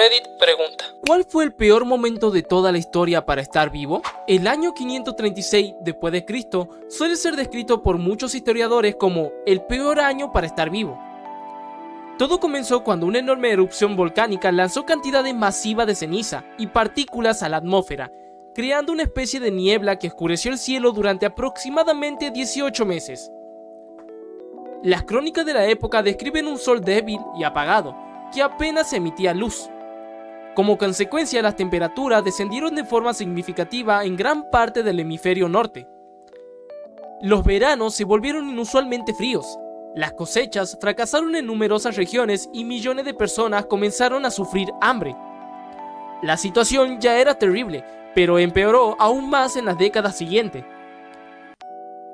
Reddit pregunta: ¿cuál fue el peor momento de toda la historia para estar vivo? El año 536 después de Cristo suele ser descrito por muchos historiadores como el peor año para estar vivo. Todo comenzó cuando una enorme erupción volcánica lanzó cantidades masivas de ceniza y partículas a la atmósfera, creando una especie de niebla que oscureció el cielo durante aproximadamente 18 meses. Las crónicas de la época describen un sol débil y apagado, que apenas emitía luz. Como consecuencia, las temperaturas descendieron de forma significativa en gran parte del hemisferio norte. Los veranos se volvieron inusualmente fríos, las cosechas fracasaron en numerosas regiones y millones de personas comenzaron a sufrir hambre. La situación ya era terrible, pero empeoró aún más en las décadas siguientes.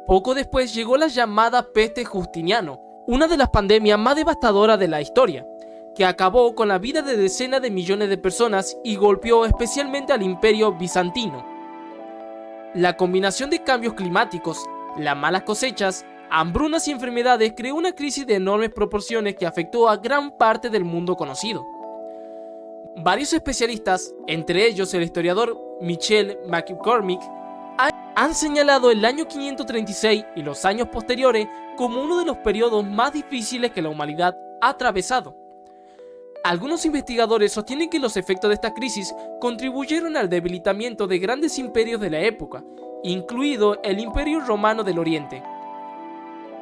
Poco después llegó la llamada peste Justiniano, una de las pandemias más devastadoras de la historia, que acabó con la vida de decenas de millones de personas y golpeó especialmente al Imperio Bizantino. La combinación de cambios climáticos, las malas cosechas, hambrunas y enfermedades creó una crisis de enormes proporciones que afectó a gran parte del mundo conocido. Varios especialistas, entre ellos el historiador Michel McCormick, han señalado el año 536 y los años posteriores como uno de los periodos más difíciles que la humanidad ha atravesado. Algunos investigadores sostienen que los efectos de esta crisis contribuyeron al debilitamiento de grandes imperios de la época, incluido el Imperio Romano del Oriente.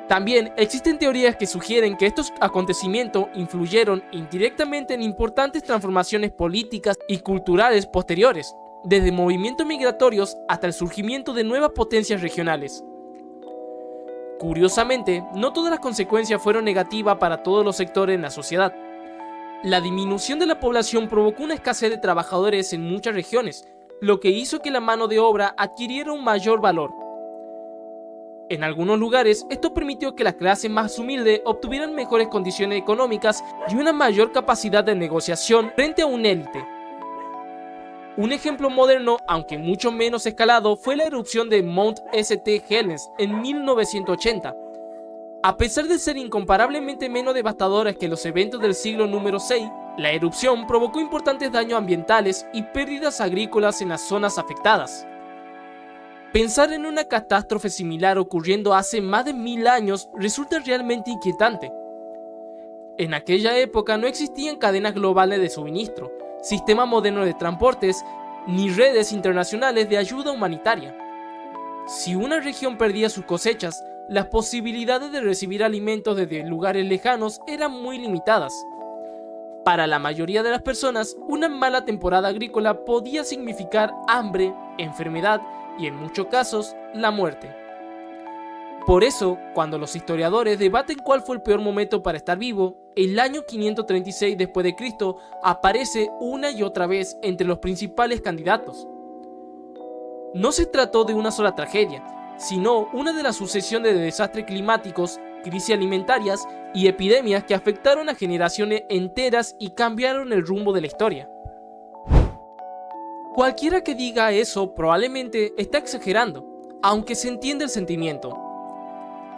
También existen teorías que sugieren que estos acontecimientos influyeron indirectamente en importantes transformaciones políticas y culturales posteriores, desde movimientos migratorios hasta el surgimiento de nuevas potencias regionales. Curiosamente, no todas las consecuencias fueron negativas para todos los sectores en la sociedad. La disminución de la población provocó una escasez de trabajadores en muchas regiones, lo que hizo que la mano de obra adquiriera un mayor valor. En algunos lugares, esto permitió que las clases más humildes obtuvieran mejores condiciones económicas y una mayor capacidad de negociación frente a una élite. Un ejemplo moderno, aunque mucho menos escalado, fue la erupción de Mount St. Helens en 1980. A pesar de ser incomparablemente menos devastadoras que los eventos del siglo número 6, la erupción provocó importantes daños ambientales y pérdidas agrícolas en las zonas afectadas. Pensar en una catástrofe similar ocurriendo hace más de 1000 años resulta realmente inquietante. En aquella época no existían cadenas globales de suministro, sistemas modernos de transportes, ni redes internacionales de ayuda humanitaria. Si una región perdía sus cosechas, las posibilidades de recibir alimentos desde lugares lejanos eran muy limitadas. Para la mayoría de las personas, una mala temporada agrícola podía significar hambre, enfermedad y en muchos casos, la muerte. Por eso, cuando los historiadores debaten cuál fue el peor momento para estar vivo, el año 536 después de Cristo aparece una y otra vez entre los principales candidatos. No se trató de una sola tragedia, sino una de la sucesión de desastres climáticos, crisis alimentarias y epidemias que afectaron a generaciones enteras y cambiaron el rumbo de la historia. Cualquiera que diga eso probablemente está exagerando, aunque se entiende el sentimiento.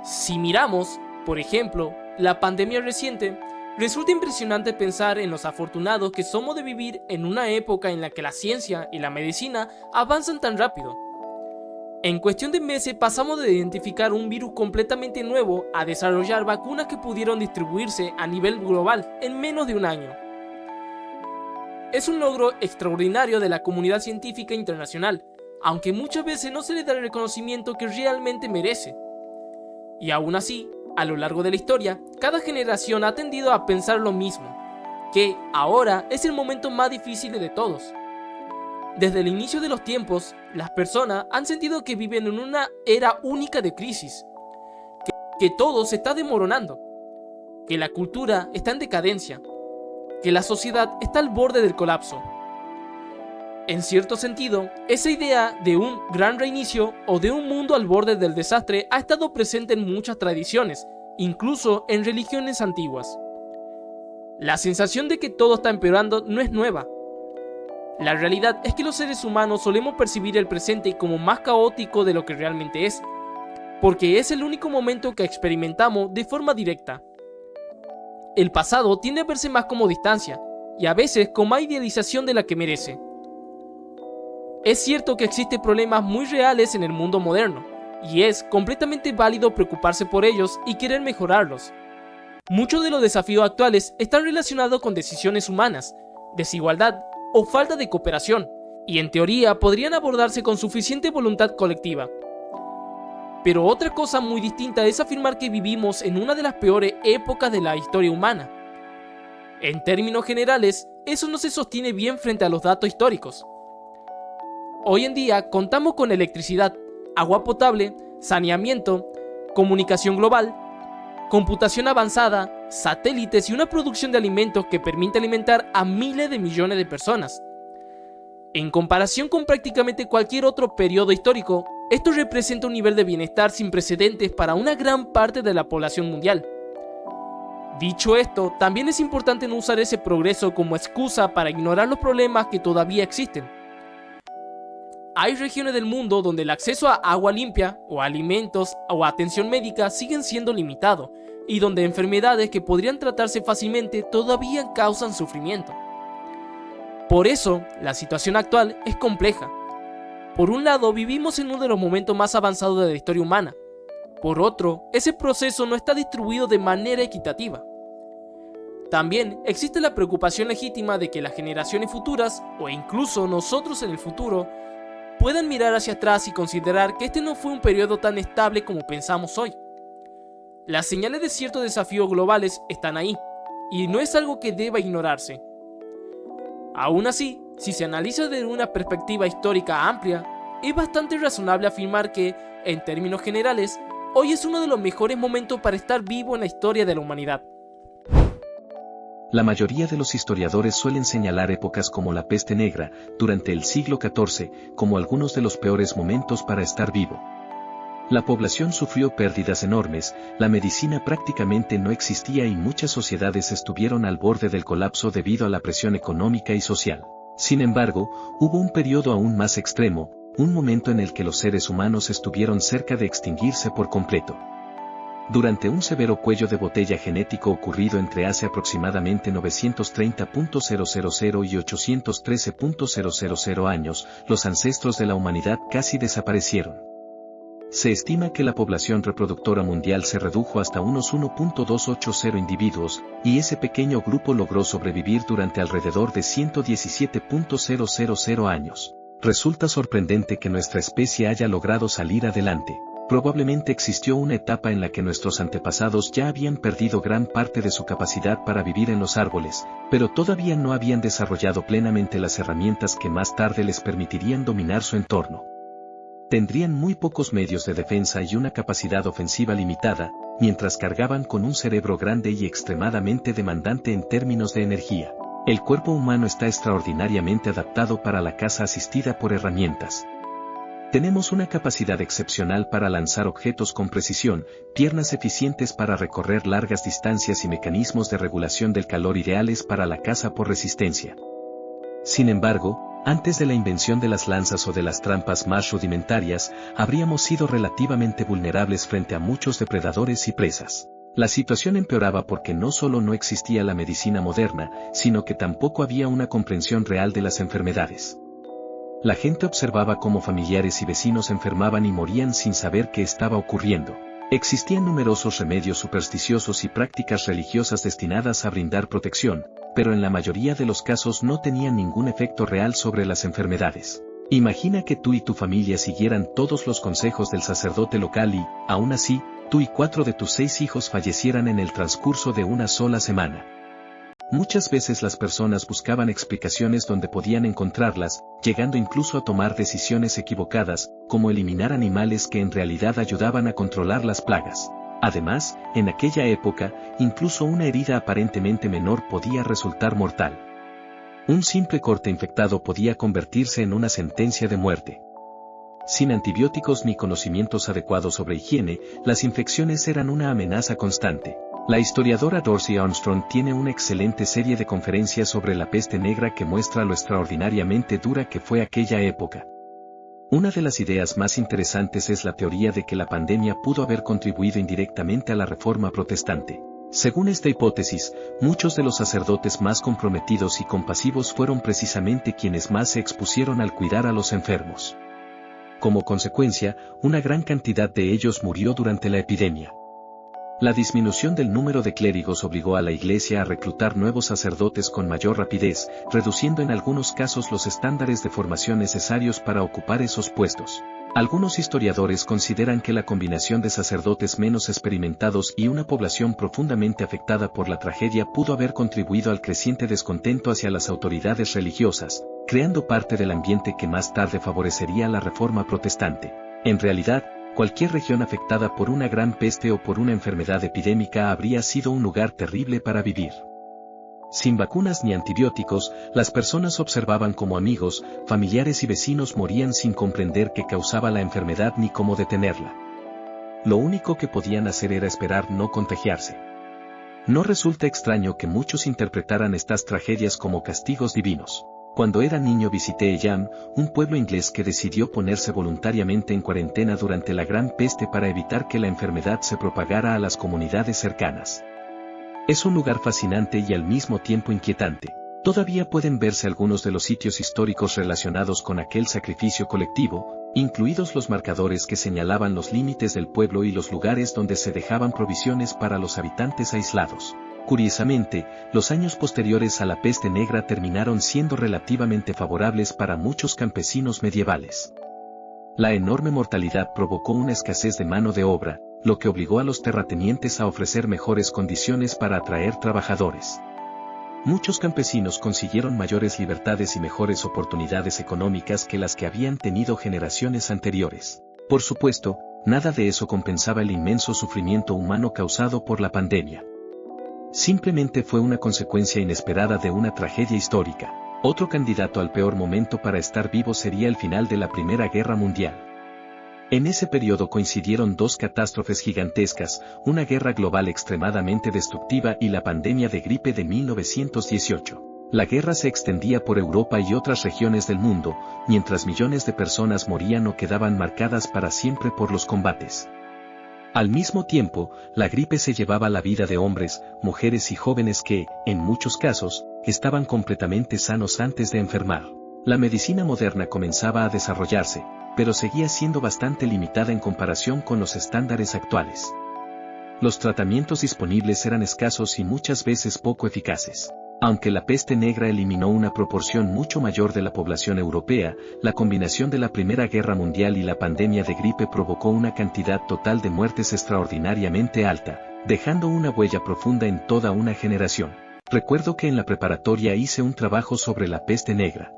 Si miramos, por ejemplo, la pandemia reciente, resulta impresionante pensar en los afortunados que somos de vivir en una época en la que la ciencia y la medicina avanzan tan rápido. En cuestión de meses pasamos de identificar un virus completamente nuevo a desarrollar vacunas que pudieron distribuirse a nivel global en menos de un año. Es un logro extraordinario de la comunidad científica internacional, aunque muchas veces no se le da el reconocimiento que realmente merece. Y aún así, a lo largo de la historia, cada generación ha tendido a pensar lo mismo, que ahora es el momento más difícil de todos. Desde el inicio de los tiempos, las personas han sentido que viven en una era única de crisis, que todo se está desmoronando, que la cultura está en decadencia, que la sociedad está al borde del colapso. En cierto sentido, esa idea de un gran reinicio o de un mundo al borde del desastre ha estado presente en muchas tradiciones, incluso en religiones antiguas. La sensación de que todo está empeorando no es nueva. La realidad es que los seres humanos solemos percibir el presente como más caótico de lo que realmente es, porque es el único momento que experimentamos de forma directa. El pasado tiende a verse más como distancia, y a veces con más idealización de la que merece. Es cierto que existen problemas muy reales en el mundo moderno, y es completamente válido preocuparse por ellos y querer mejorarlos. Muchos de los desafíos actuales están relacionados con decisiones humanas, desigualdad o falta de cooperación, y en teoría podrían abordarse con suficiente voluntad colectiva. Pero otra cosa muy distinta es afirmar que vivimos en una de las peores épocas de la historia humana. En términos generales, eso no se sostiene bien frente a los datos históricos. Hoy en día contamos con electricidad, agua potable, saneamiento, comunicación global, computación avanzada, satélites y una producción de alimentos que permite alimentar a miles de millones de personas. En comparación con prácticamente cualquier otro periodo histórico, esto representa un nivel de bienestar sin precedentes para una gran parte de la población mundial. Dicho esto, también es importante no usar ese progreso como excusa para ignorar los problemas que todavía existen. Hay regiones del mundo donde el acceso a agua limpia, o a alimentos, o a atención médica siguen siendo limitados, y donde enfermedades que podrían tratarse fácilmente todavía causan sufrimiento. Por eso, la situación actual es compleja. Por un lado, vivimos en uno de los momentos más avanzados de la historia humana. Por otro, ese proceso no está distribuido de manera equitativa. También existe la preocupación legítima de que las generaciones futuras, o incluso nosotros en el futuro, puedan mirar hacia atrás y considerar que este no fue un periodo tan estable como pensamos hoy. Las señales de ciertos desafíos globales están ahí, y no es algo que deba ignorarse. Aún así, si se analiza desde una perspectiva histórica amplia, es bastante razonable afirmar que, en términos generales, hoy es uno de los mejores momentos para estar vivo en la historia de la humanidad. La mayoría de los historiadores suelen señalar épocas como la peste negra, durante el siglo XIV, como algunos de los peores momentos para estar vivo. La población sufrió pérdidas enormes, la medicina prácticamente no existía y muchas sociedades estuvieron al borde del colapso debido a la presión económica y social. Sin embargo, hubo un periodo aún más extremo, un momento en el que los seres humanos estuvieron cerca de extinguirse por completo. Durante un severo cuello de botella genético ocurrido entre hace aproximadamente 930.000 y 813.000 años, los ancestros de la humanidad casi desaparecieron. Se estima que la población reproductora mundial se redujo hasta unos 1.280 individuos, y ese pequeño grupo logró sobrevivir durante alrededor de 117.000 años. Resulta sorprendente que nuestra especie haya logrado salir adelante. Probablemente existió una etapa en la que nuestros antepasados ya habían perdido gran parte de su capacidad para vivir en los árboles, pero todavía no habían desarrollado plenamente las herramientas que más tarde les permitirían dominar su entorno. Tendrían muy pocos medios de defensa y una capacidad ofensiva limitada, mientras cargaban con un cerebro grande y extremadamente demandante en términos de energía. El cuerpo humano está extraordinariamente adaptado para la caza asistida por herramientas. Tenemos una capacidad excepcional para lanzar objetos con precisión, piernas eficientes para recorrer largas distancias y mecanismos de regulación del calor ideales para la caza por resistencia. Sin embargo, antes de la invención de las lanzas o de las trampas más rudimentarias, habríamos sido relativamente vulnerables frente a muchos depredadores y presas. La situación empeoraba porque no solo no existía la medicina moderna, sino que tampoco había una comprensión real de las enfermedades. La gente observaba cómo familiares y vecinos enfermaban y morían sin saber qué estaba ocurriendo. Existían numerosos remedios supersticiosos y prácticas religiosas destinadas a brindar protección, pero en la mayoría de los casos no tenían ningún efecto real sobre las enfermedades. Imagina que tú y tu familia siguieran todos los consejos del sacerdote local y, aún así, tú y 4 de tus 6 hijos fallecieran en el transcurso de una sola semana. Muchas veces las personas buscaban explicaciones donde podían encontrarlas, llegando incluso a tomar decisiones equivocadas, como eliminar animales que en realidad ayudaban a controlar las plagas. Además, en aquella época, incluso una herida aparentemente menor podía resultar mortal. Un simple corte infectado podía convertirse en una sentencia de muerte. Sin antibióticos ni conocimientos adecuados sobre higiene, las infecciones eran una amenaza constante. La historiadora Dorsey Armstrong tiene una excelente serie de conferencias sobre la peste negra que muestra lo extraordinariamente dura que fue aquella época. Una de las ideas más interesantes es la teoría de que la pandemia pudo haber contribuido indirectamente a la Reforma Protestante. Según esta hipótesis, muchos de los sacerdotes más comprometidos y compasivos fueron precisamente quienes más se expusieron al cuidar a los enfermos. Como consecuencia, una gran cantidad de ellos murió durante la epidemia. La disminución del número de clérigos obligó a la Iglesia a reclutar nuevos sacerdotes con mayor rapidez, reduciendo en algunos casos los estándares de formación necesarios para ocupar esos puestos. Algunos historiadores consideran que la combinación de sacerdotes menos experimentados y una población profundamente afectada por la tragedia pudo haber contribuido al creciente descontento hacia las autoridades religiosas, creando parte del ambiente que más tarde favorecería la Reforma protestante. En realidad, cualquier región afectada por una gran peste o por una enfermedad epidémica habría sido un lugar terrible para vivir. Sin vacunas ni antibióticos, las personas observaban cómo amigos, familiares y vecinos morían sin comprender qué causaba la enfermedad ni cómo detenerla. Lo único que podían hacer era esperar no contagiarse. No resulta extraño que muchos interpretaran estas tragedias como castigos divinos. Cuando era niño visité Eyam, un pueblo inglés que decidió ponerse voluntariamente en cuarentena durante la Gran Peste para evitar que la enfermedad se propagara a las comunidades cercanas. Es un lugar fascinante y al mismo tiempo inquietante. Todavía pueden verse algunos de los sitios históricos relacionados con aquel sacrificio colectivo, incluidos los marcadores que señalaban los límites del pueblo y los lugares donde se dejaban provisiones para los habitantes aislados. Curiosamente, los años posteriores a la peste negra terminaron siendo relativamente favorables para muchos campesinos medievales. La enorme mortalidad provocó una escasez de mano de obra, lo que obligó a los terratenientes a ofrecer mejores condiciones para atraer trabajadores. Muchos campesinos consiguieron mayores libertades y mejores oportunidades económicas que las que habían tenido generaciones anteriores. Por supuesto, nada de eso compensaba el inmenso sufrimiento humano causado por la pandemia. Simplemente fue una consecuencia inesperada de una tragedia histórica. Otro candidato al peor momento para estar vivo sería el final de la Primera Guerra Mundial. En ese periodo coincidieron dos catástrofes gigantescas, una guerra global extremadamente destructiva y la pandemia de gripe de 1918. La guerra se extendía por Europa y otras regiones del mundo, mientras millones de personas morían o quedaban marcadas para siempre por los combates. Al mismo tiempo, la gripe se llevaba la vida de hombres, mujeres y jóvenes que, en muchos casos, estaban completamente sanos antes de enfermar. La medicina moderna comenzaba a desarrollarse, pero seguía siendo bastante limitada en comparación con los estándares actuales. Los tratamientos disponibles eran escasos y muchas veces poco eficaces. Aunque la peste negra eliminó una proporción mucho mayor de la población europea, la combinación de la Primera Guerra Mundial y la pandemia de gripe provocó una cantidad total de muertes extraordinariamente alta, dejando una huella profunda en toda una generación. Recuerdo que en la preparatoria hice un trabajo sobre la peste negra.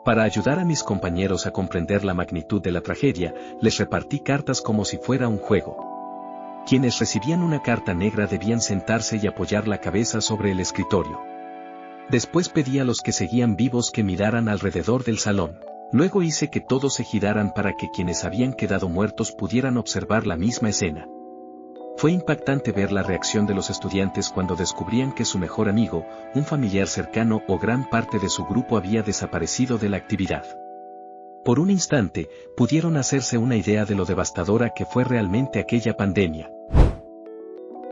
Para ayudar a mis compañeros a comprender la magnitud de la tragedia, les repartí cartas como si fuera un juego. Quienes recibían una carta negra debían sentarse y apoyar la cabeza sobre el escritorio. Después pedí a los que seguían vivos que miraran alrededor del salón. Luego hice que todos se giraran para que quienes habían quedado muertos pudieran observar la misma escena. Fue impactante ver la reacción de los estudiantes cuando descubrían que su mejor amigo, un familiar cercano o gran parte de su grupo había desaparecido de la actividad. Por un instante, pudieron hacerse una idea de lo devastadora que fue realmente aquella pandemia.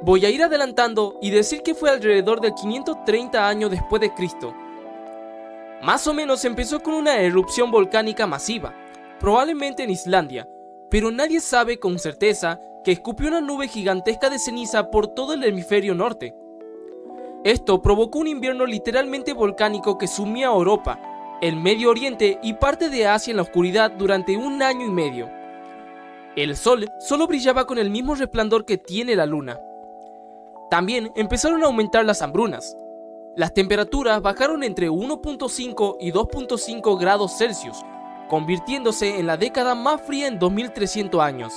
Voy a ir adelantando y decir que fue alrededor del 530 años después de Cristo. Más o menos empezó con una erupción volcánica masiva, probablemente en Islandia, pero nadie sabe con certeza que escupió una nube gigantesca de ceniza por todo el hemisferio norte. Esto provocó un invierno literalmente volcánico que sumía a Europa, el Medio Oriente y parte de Asia en la oscuridad durante 1 año y medio. El sol solo brillaba con el mismo resplandor que tiene la luna. También empezaron a aumentar las hambrunas. Las temperaturas bajaron entre 1.5 y 2.5 grados Celsius, convirtiéndose en la década más fría en 2300 años.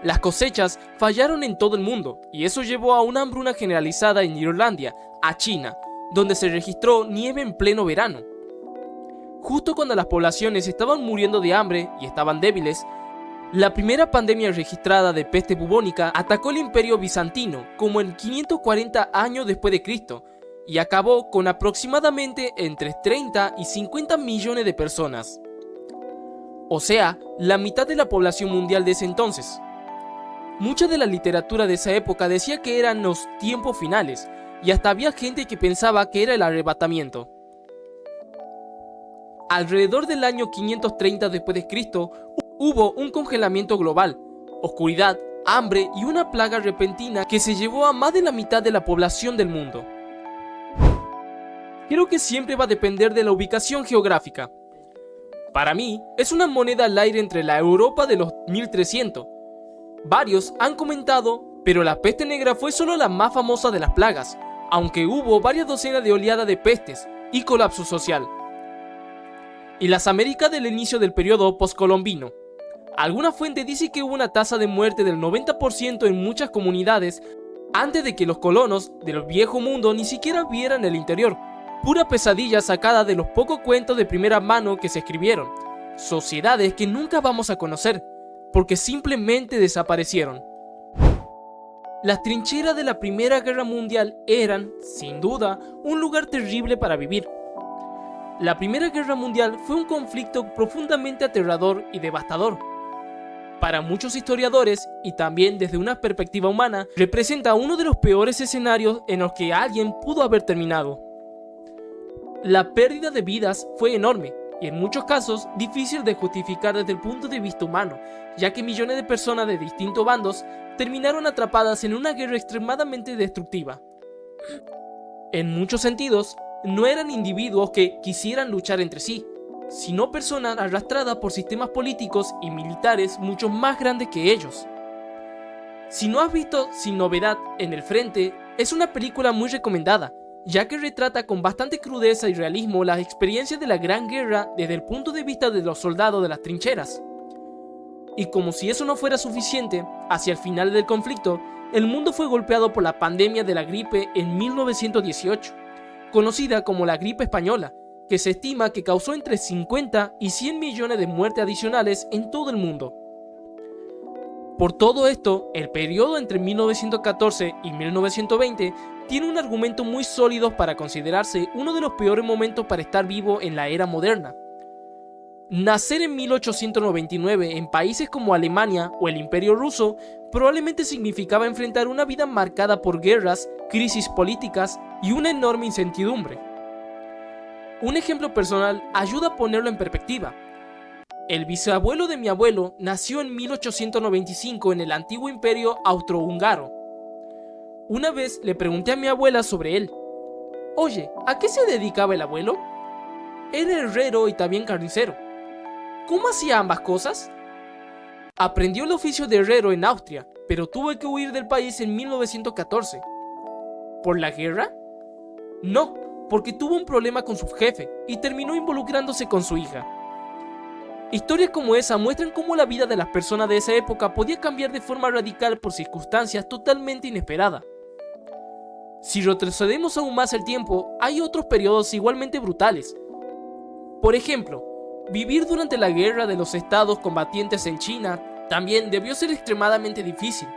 Las cosechas fallaron en todo el mundo, y eso llevó a una hambruna generalizada en Irlanda, a China, donde se registró nieve en pleno verano. Justo cuando las poblaciones estaban muriendo de hambre y estaban débiles, la primera pandemia registrada de peste bubónica atacó el Imperio Bizantino como en 540 años después de Cristo y acabó con aproximadamente entre 30 y 50 millones de personas. O sea, la mitad de la población mundial de ese entonces. Mucha de la literatura de esa época decía que eran los tiempos finales, y hasta había gente que pensaba que era el arrebatamiento. Alrededor del año 530 después de Cristo, hubo un congelamiento global, oscuridad, hambre y una plaga repentina que se llevó a más de la mitad de la población del mundo. Creo que siempre va a depender de la ubicación geográfica. Para mí, es una moneda al aire entre la Europa de los 1300. Varios han comentado, pero la peste negra fue solo la más famosa de las plagas, aunque hubo varias docenas de oleadas de pestes y colapso social. Y las Américas del inicio del periodo postcolombino. Alguna fuente dice que hubo una tasa de muerte del 90% en muchas comunidades antes de que los colonos del viejo mundo ni siquiera vieran el interior. Pura pesadilla sacada de los pocos cuentos de primera mano que se escribieron. Sociedades que nunca vamos a conocer, porque simplemente desaparecieron. Las trincheras de la Primera Guerra Mundial eran, sin duda, un lugar terrible para vivir. La Primera Guerra Mundial fue un conflicto profundamente aterrador y devastador. Para muchos historiadores, y también desde una perspectiva humana, representa uno de los peores escenarios en los que alguien pudo haber terminado. La pérdida de vidas fue enorme, y en muchos casos difícil de justificar desde el punto de vista humano, ya que millones de personas de distintos bandos terminaron atrapadas en una guerra extremadamente destructiva. En muchos sentidos, no eran individuos que quisieran luchar entre sí, sino personas arrastradas por sistemas políticos y militares mucho más grandes que ellos. Si no has visto Sin Novedad en el Frente, es una película muy recomendada, ya que retrata con bastante crudeza y realismo las experiencias de la Gran Guerra desde el punto de vista de los soldados de las trincheras. Y como si eso no fuera suficiente, hacia el final del conflicto, el mundo fue golpeado por la pandemia de la gripe en 1918, conocida como la gripe española, que se estima que causó entre 50 y 100 millones de muertes adicionales en todo el mundo. Por todo esto, el periodo entre 1914 y 1920 tiene un argumento muy sólido para considerarse uno de los peores momentos para estar vivo en la era moderna. Nacer en 1899 en países como Alemania o el Imperio Ruso probablemente significaba enfrentar una vida marcada por guerras, crisis políticas y una enorme incertidumbre. Un ejemplo personal ayuda a ponerlo en perspectiva. El bisabuelo de mi abuelo nació en 1895 en el antiguo imperio austrohúngaro. Una vez le pregunté a mi abuela sobre él. Oye, ¿a qué se dedicaba el abuelo? Era herrero y también carnicero. ¿Cómo hacía ambas cosas? Aprendió el oficio de herrero en Austria, pero tuvo que huir del país en 1914. ¿Por la guerra? No, porque tuvo un problema con su jefe y terminó involucrándose con su hija. Historias como esa muestran cómo la vida de las personas de esa época podía cambiar de forma radical por circunstancias totalmente inesperadas. Si retrocedemos aún más el tiempo, hay otros periodos igualmente brutales. Por ejemplo, vivir durante la guerra de los estados combatientes en China también debió ser extremadamente difícil,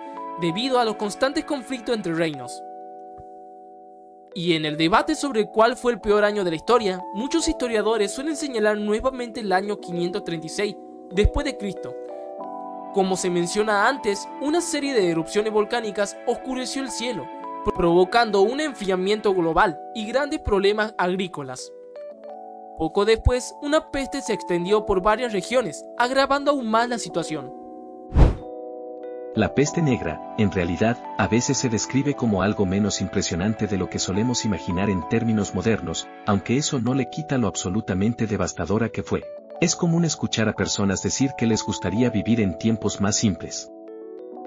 debido a los constantes conflictos entre reinos. Y en el debate sobre cuál fue el peor año de la historia, muchos historiadores suelen señalar nuevamente el año 536 después de Cristo. Como se menciona antes, una serie de erupciones volcánicas oscureció el cielo, provocando un enfriamiento global y grandes problemas agrícolas. Poco después, una peste se extendió por varias regiones, agravando aún más la situación. La peste negra, en realidad, a veces se describe como algo menos impresionante de lo que solemos imaginar en términos modernos, aunque eso no le quita lo absolutamente devastadora que fue. Es común escuchar a personas decir que les gustaría vivir en tiempos más simples.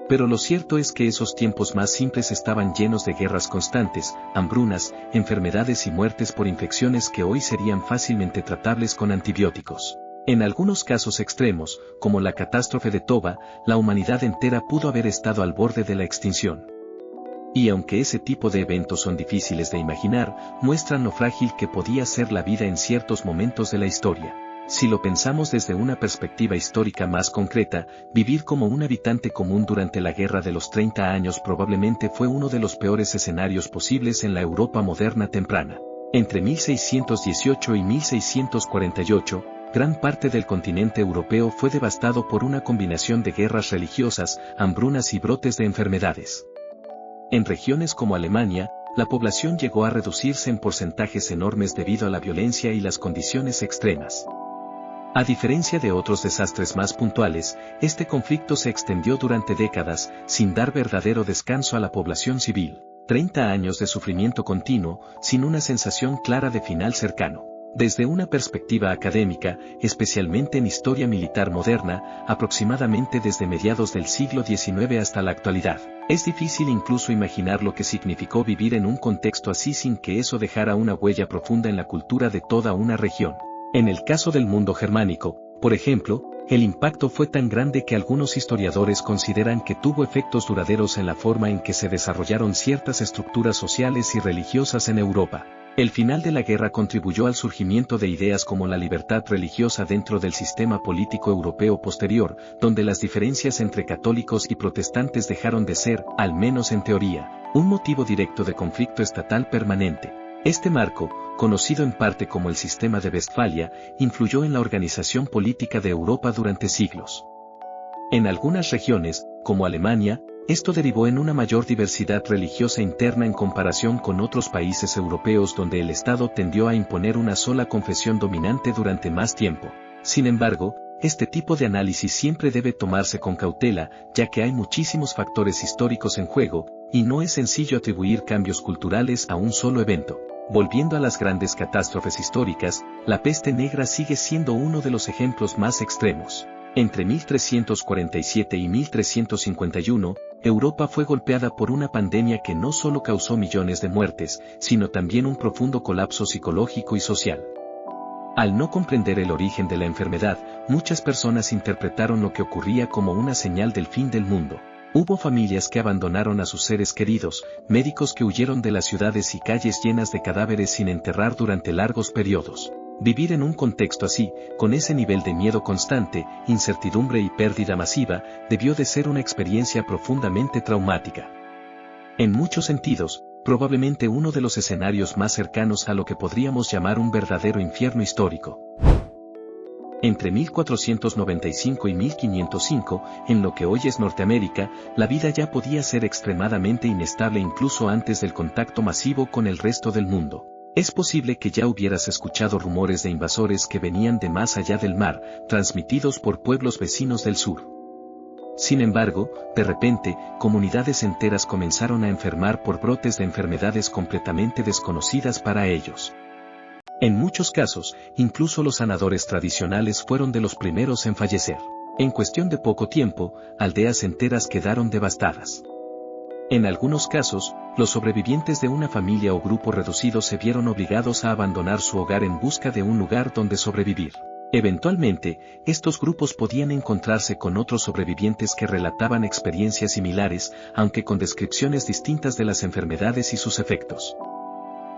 Pero lo cierto es que esos tiempos más simples estaban llenos de guerras constantes, hambrunas, enfermedades y muertes por infecciones que hoy serían fácilmente tratables con antibióticos. En algunos casos extremos, como la catástrofe de Toba, la humanidad entera pudo haber estado al borde de la extinción. Y aunque ese tipo de eventos son difíciles de imaginar, muestran lo frágil que podía ser la vida en ciertos momentos de la historia. Si lo pensamos desde una perspectiva histórica más concreta, vivir como un habitante común durante la Guerra de los 30 años probablemente fue uno de los peores escenarios posibles en la Europa moderna temprana. Entre 1618 y 1648, gran parte del continente europeo fue devastado por una combinación de guerras religiosas, hambrunas y brotes de enfermedades. En regiones como Alemania, la población llegó a reducirse en porcentajes enormes debido a la violencia y las condiciones extremas. A diferencia de otros desastres más puntuales, este conflicto se extendió durante décadas, sin dar verdadero descanso a la población civil. 30 años de sufrimiento continuo, sin una sensación clara de final cercano. Desde una perspectiva académica, especialmente en historia militar moderna, aproximadamente desde mediados del siglo XIX hasta la actualidad, es difícil incluso imaginar lo que significó vivir en un contexto así sin que eso dejara una huella profunda en la cultura de toda una región. En el caso del mundo germánico, por ejemplo, el impacto fue tan grande que algunos historiadores consideran que tuvo efectos duraderos en la forma en que se desarrollaron ciertas estructuras sociales y religiosas en Europa. El final de la guerra contribuyó al surgimiento de ideas como la libertad religiosa dentro del sistema político europeo posterior, donde las diferencias entre católicos y protestantes dejaron de ser, al menos en teoría, un motivo directo de conflicto estatal permanente. Este marco, conocido en parte como el Sistema de Westfalia, influyó en la organización política de Europa durante siglos. En algunas regiones, como Alemania, esto derivó en una mayor diversidad religiosa interna en comparación con otros países europeos donde el Estado tendió a imponer una sola confesión dominante durante más tiempo. Sin embargo, este tipo de análisis siempre debe tomarse con cautela, ya que hay muchísimos factores históricos en juego, y no es sencillo atribuir cambios culturales a un solo evento. Volviendo a las grandes catástrofes históricas, la peste negra sigue siendo uno de los ejemplos más extremos. Entre 1347 y 1351, Europa fue golpeada por una pandemia que no solo causó millones de muertes, sino también un profundo colapso psicológico y social. Al no comprender el origen de la enfermedad, muchas personas interpretaron lo que ocurría como una señal del fin del mundo. Hubo familias que abandonaron a sus seres queridos, médicos que huyeron de las ciudades y calles llenas de cadáveres sin enterrar durante largos periodos. Vivir en un contexto así, con ese nivel de miedo constante, incertidumbre y pérdida masiva, debió de ser una experiencia profundamente traumática. En muchos sentidos, probablemente uno de los escenarios más cercanos a lo que podríamos llamar un verdadero infierno histórico. Entre 1495 y 1505, en lo que hoy es Norteamérica, la vida ya podía ser extremadamente inestable incluso antes del contacto masivo con el resto del mundo. Es posible que ya hubieras escuchado rumores de invasores que venían de más allá del mar, transmitidos por pueblos vecinos del sur. Sin embargo, de repente, comunidades enteras comenzaron a enfermar por brotes de enfermedades completamente desconocidas para ellos. En muchos casos, incluso los sanadores tradicionales fueron de los primeros en fallecer. En cuestión de poco tiempo, aldeas enteras quedaron devastadas. En algunos casos, los sobrevivientes de una familia o grupo reducido se vieron obligados a abandonar su hogar en busca de un lugar donde sobrevivir. Eventualmente, estos grupos podían encontrarse con otros sobrevivientes que relataban experiencias similares, aunque con descripciones distintas de las enfermedades y sus efectos.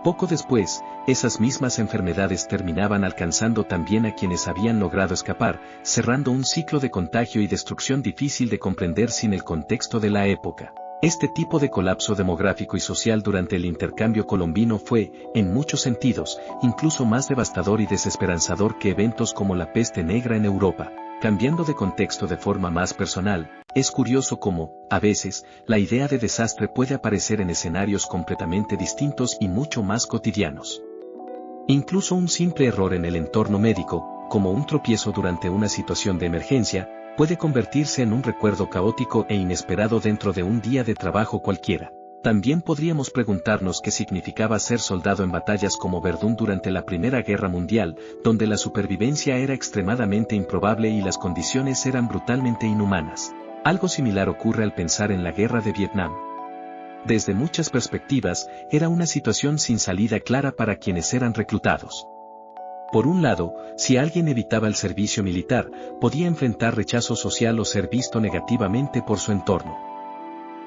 Poco después, esas mismas enfermedades terminaban alcanzando también a quienes habían logrado escapar, cerrando un ciclo de contagio y destrucción difícil de comprender sin el contexto de la época. Este tipo de colapso demográfico y social durante el intercambio colombino fue, en muchos sentidos, incluso más devastador y desesperanzador que eventos como la peste negra en Europa. Cambiando de contexto de forma más personal, es curioso cómo, a veces, la idea de desastre puede aparecer en escenarios completamente distintos y mucho más cotidianos. Incluso un simple error en el entorno médico, como un tropiezo durante una situación de emergencia, puede convertirse en un recuerdo caótico e inesperado dentro de un día de trabajo cualquiera. También podríamos preguntarnos qué significaba ser soldado en batallas como Verdún durante la Primera Guerra Mundial, donde la supervivencia era extremadamente improbable y las condiciones eran brutalmente inhumanas. Algo similar ocurre al pensar en la Guerra de Vietnam. Desde muchas perspectivas, era una situación sin salida clara para quienes eran reclutados. Por un lado, si alguien evitaba el servicio militar, podía enfrentar rechazo social o ser visto negativamente por su entorno.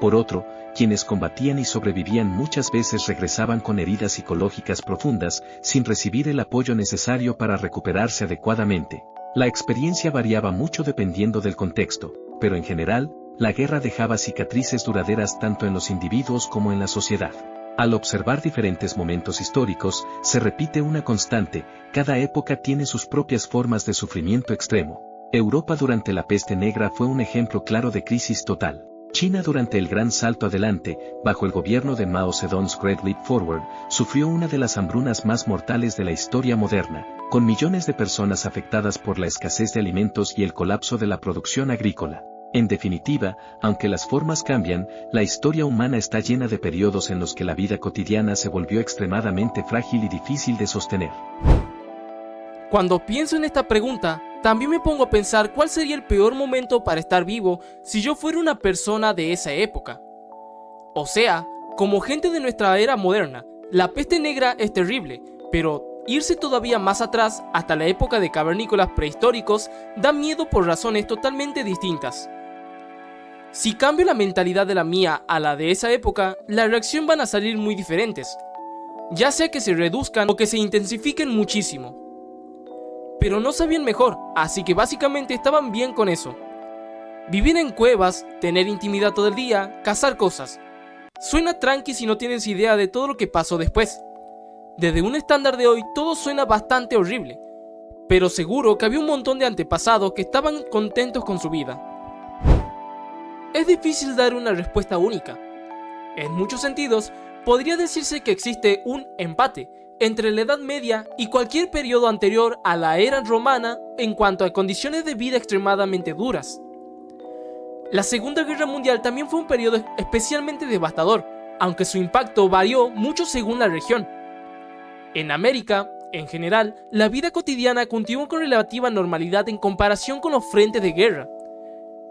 Por otro, quienes combatían y sobrevivían muchas veces regresaban con heridas psicológicas profundas, sin recibir el apoyo necesario para recuperarse adecuadamente. La experiencia variaba mucho dependiendo del contexto, pero en general, la guerra dejaba cicatrices duraderas tanto en los individuos como en la sociedad. Al observar diferentes momentos históricos, se repite una constante: cada época tiene sus propias formas de sufrimiento extremo. Europa durante la peste negra fue un ejemplo claro de crisis total. China durante el Gran Salto Adelante, bajo el gobierno de Mao Zedong's Great Leap Forward, sufrió una de las hambrunas más mortales de la historia moderna, con millones de personas afectadas por la escasez de alimentos y el colapso de la producción agrícola. En definitiva, aunque las formas cambian, la historia humana está llena de periodos en los que la vida cotidiana se volvió extremadamente frágil y difícil de sostener. Cuando pienso en esta pregunta, también me pongo a pensar cuál sería el peor momento para estar vivo si yo fuera una persona de esa época. O sea, como gente de nuestra era moderna, la peste negra es terrible, pero irse todavía más atrás, hasta la época de cavernícolas prehistóricos, da miedo por razones totalmente distintas. Si cambio la mentalidad de la mía a la de esa época, la reacción van a salir muy diferentes, ya sea que se reduzcan o que se intensifiquen muchísimo. Pero no sabían mejor, así que básicamente estaban bien con eso. Vivir en cuevas, tener intimidad todo el día, cazar cosas. Suena tranqui si no tienes idea de todo lo que pasó después. Desde un estándar de hoy todo suena bastante horrible, pero seguro que había un montón de antepasados que estaban contentos con su vida. Es difícil dar una respuesta única. En muchos sentidos, podría decirse que existe un empate entre la Edad Media y cualquier periodo anterior a la era romana en cuanto a condiciones de vida extremadamente duras. La Segunda Guerra Mundial también fue un periodo especialmente devastador, aunque su impacto varió mucho según la región. En América, en general, la vida cotidiana continuó con relativa normalidad en comparación con los frentes de guerra.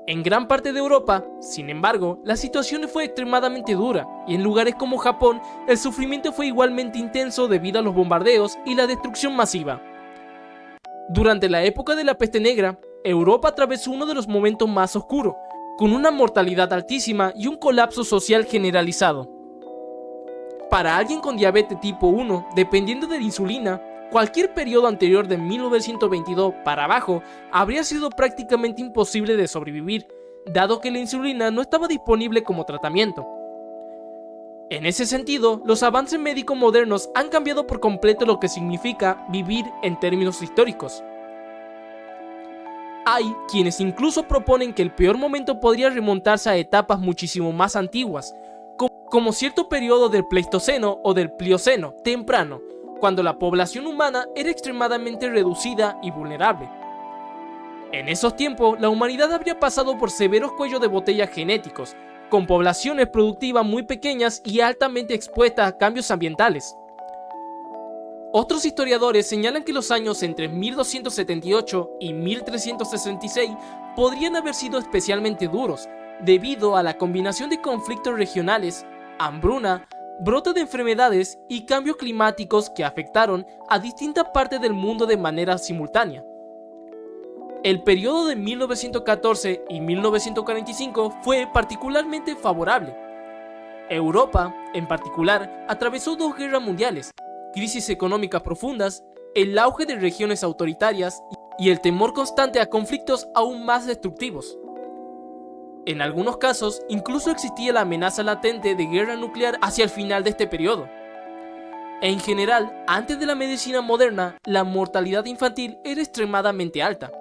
En gran parte de Europa, sin embargo, la situación fue extremadamente dura, y en lugares como Japón, el sufrimiento fue igualmente intenso debido a los bombardeos y la destrucción masiva. Durante la época de la peste negra, Europa atravesó uno de los momentos más oscuros, con una mortalidad altísima y un colapso social generalizado. Para alguien con diabetes tipo 1, dependiendo de la insulina, cualquier periodo anterior de 1922 para abajo habría sido prácticamente imposible de sobrevivir, dado que la insulina no estaba disponible como tratamiento. En ese sentido, los avances médicos modernos han cambiado por completo lo que significa vivir en términos históricos. Hay quienes incluso proponen que el peor momento podría remontarse a etapas muchísimo más antiguas, como cierto periodo del Pleistoceno o del Plioceno temprano, cuando la población humana era extremadamente reducida y vulnerable. En esos tiempos, la humanidad habría pasado por severos cuellos de botella genéticos, con poblaciones productivas muy pequeñas y altamente expuestas a cambios ambientales. Otros historiadores señalan que los años entre 1278 y 1366 podrían haber sido especialmente duros, debido a la combinación de conflictos regionales, hambruna, brotes de enfermedades y cambios climáticos que afectaron a distintas partes del mundo de manera simultánea. El periodo de 1914 y 1945 fue particularmente favorable. Europa, en particular, atravesó dos guerras mundiales, crisis económicas profundas, el auge de regiones autoritarias y el temor constante a conflictos aún más destructivos. En algunos casos, incluso existía la amenaza latente de guerra nuclear hacia el final de este periodo. En general, antes de la medicina moderna, la mortalidad infantil era extremadamente alta.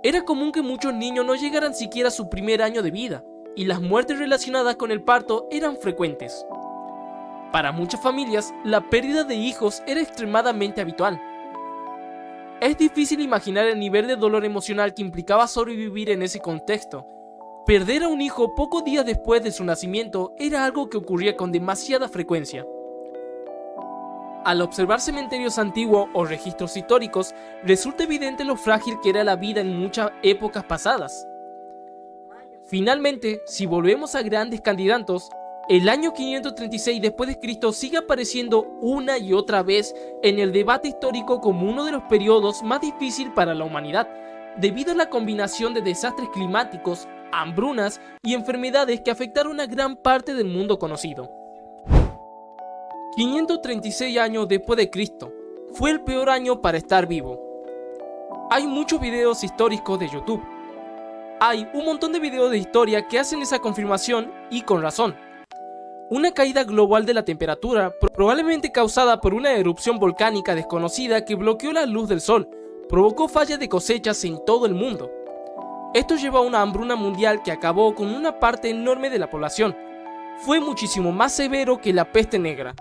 Era común que muchos niños no llegaran siquiera a su primer año de vida, y las muertes relacionadas con el parto eran frecuentes. Para muchas familias, la pérdida de hijos era extremadamente habitual. Es difícil imaginar el nivel de dolor emocional que implicaba sobrevivir en ese contexto. Perder a un hijo pocos días después de su nacimiento era algo que ocurría con demasiada frecuencia. Al observar cementerios antiguos o registros históricos, resulta evidente lo frágil que era la vida en muchas épocas pasadas. Finalmente, si volvemos a grandes candidatos, el año 536 después de Cristo sigue apareciendo una y otra vez en el debate histórico como uno de los periodos más difíciles para la humanidad, debido a la combinación de desastres climáticos, hambrunas y enfermedades que afectaron a gran parte del mundo conocido. 536 años después de Cristo fue el peor año para estar vivo. Hay muchos videos históricos de YouTube. Hay un montón de videos de historia que hacen esa confirmación y con razón. Una caída global de la temperatura, probablemente causada por una erupción volcánica desconocida que bloqueó la luz del sol, provocó fallas de cosechas en todo el mundo. Esto llevó a una hambruna mundial que acabó con una parte enorme de la población. Fue muchísimo más severo que la peste negra.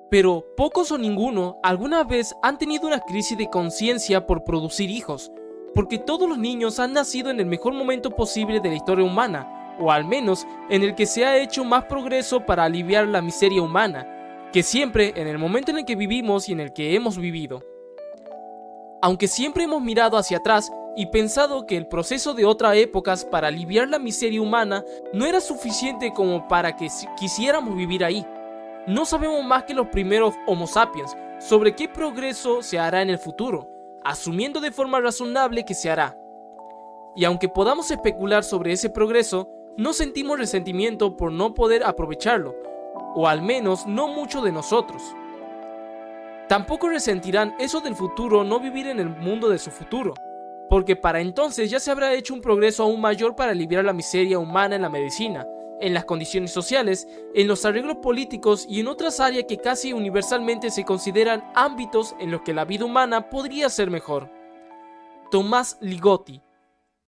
Pero pocos o ninguno alguna vez han tenido una crisis de conciencia por producir hijos, porque todos los niños han nacido en el mejor momento posible de la historia humana, o al menos en el que se ha hecho más progreso para aliviar la miseria humana, que siempre en el momento en el que vivimos y en el que hemos vivido. Aunque siempre hemos mirado hacia atrás y pensado que el proceso de otras épocas para aliviar la miseria humana no era suficiente como para que quisiéramos vivir ahí, no sabemos más que los primeros Homo sapiens sobre qué progreso se hará en el futuro, asumiendo de forma razonable que se hará. Y aunque podamos especular sobre ese progreso, no sentimos resentimiento por no poder aprovecharlo, o al menos no muchos de nosotros. Tampoco resentirán eso del futuro no vivir en el mundo de su futuro, porque para entonces ya se habrá hecho un progreso aún mayor para aliviar la miseria humana en la medicina, en las condiciones sociales, en los arreglos políticos y en otras áreas que casi universalmente se consideran ámbitos en los que la vida humana podría ser mejor. Tomás Ligotti,